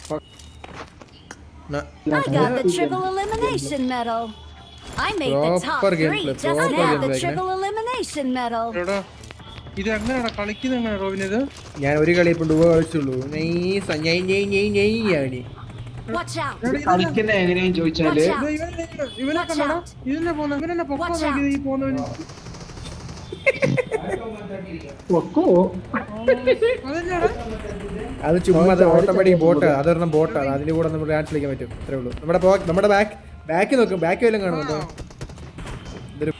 I got the triple elimination medal. I made the top Proper 3 gameplay, just to proper have the gameplay, triple elimination medal. എടാ ഇത് എങ്ങനെയാടാ കളിക്കുന്നത് എങ്ങനെയാ റോബിനിത്? ഞാൻ ഒരു കളി ഇപ്പൊ ഡുവ കളിച്ചുള്ളൂ. ആണ് Watch out. കളിക്കുന്ന എങ്ങനെയും ചോദിച്ചാല് ഇവനെ കണ്ടടാ, ഇതിനെ പോന്ന ഇവനെ പൊക്കോ നോക്കിയത് ഈ പോന്നവന്. പൊക്കോ അതെന്നാടാ അത് ചുമ്മാ ഓട്ടോമാറ്റിക് ബോട്ട്, അതൊരെണ്ണം ബോട്ടാണ്. അതിന്റെ കൂടെ നമ്മൾ ഡാൻസ് കളിക്കാൻ പറ്റും. അത്രേ ഉള്ളൂ. നമ്മുടെ ബാക്ക് നോക്കും. ബാക്ക് വല്ലതും കാണുന്നുണ്ടോ? ഇതൊരു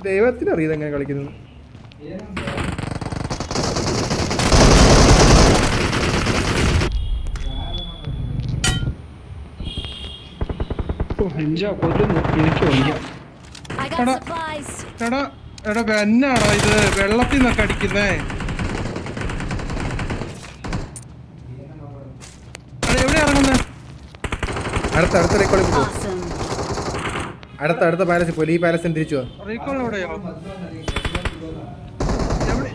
ദൈവത്തിനറിയത് എങ്ങനെ കളിക്കുന്നത്. കൊല്ലുന്നു എനിക്ക് വയ്യ. I got supplies. എടാ എന്നാടാ ഇത് വെള്ളത്തിൽ നിന്നൊക്കെ അടിക്കുന്നേ? എവിടെ ഇറങ്ങുന്നേ? അടുത്ത റെക്കോർഡിൽ പോകും. Awesome. അടുത്ത പാലസിൽ പോലെ ഈ പാലസിന് തിരിച്ചു പോവാം. റീകോൾ എവിടെയോ? എവിടെ?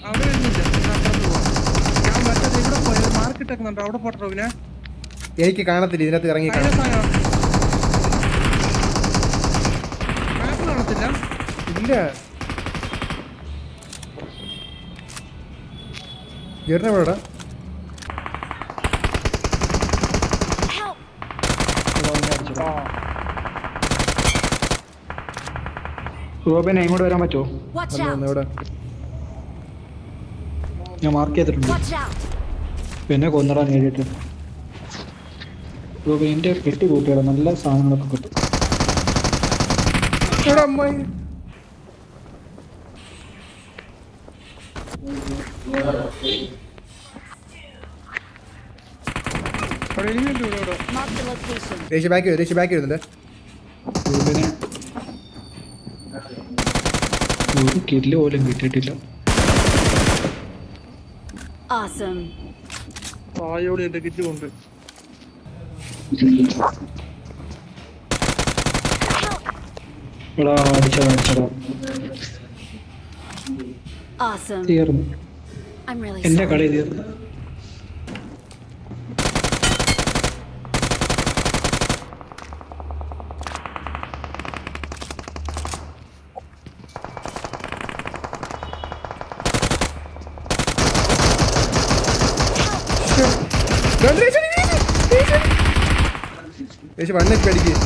അവിടെ ഒന്നുമില്ല. അപ്പുറത്ത് പോവാം. ഞാൻ മറ്റേത് ഇവിടെ പോയത് മാർക്കറ്റ് ഒക്കെ അവിടെ പോട്ടെ റോബിനെ. എനിക്ക് കാണത്തില്ല, ഇതിനകത്ത് ഇറങ്ങി കാണാം. മാപ്പ് കാണത്തില്ല. ഇല്ല, ജെറിന് എവിടെടാ? Help. റോബിനെ ഇങ്ങോട്ട് വരാൻ പറ്റുമോ? Watch വന്ന് out. എവിടെ? ഞാൻ മാർക്ക് ചെയ്തിട്ടുണ്ട്. Watch out. പിന്നെ കൊന്നടാൻ നേരിട്ട്. റോബിൻ എന്റെ പെട്ടി കൂട്ടിയാണ്, നല്ല സാധനങ്ങളൊക്കെ കിട്ടും. എടാ അമ്മായി. അവിടെ എലിമെന്റ് ഇവിടെ. Mark the location. രേഷി ബാക്ക് വരുന്നുണ്ട്. റോബിനെ ഒരു കില്ല് പോലും കിട്ടിയിട്ടില്ല. Awesome. തായോട് എന്റെ കിറ്റ് കൊണ്ട്. എടാ അടിച്ചടാ Awesome. തീർന്നു. I'm really എന്റെ sorry. കളി തീർന്നു. രേഷി വണ്ണൊക്കെ അടിക്കുക.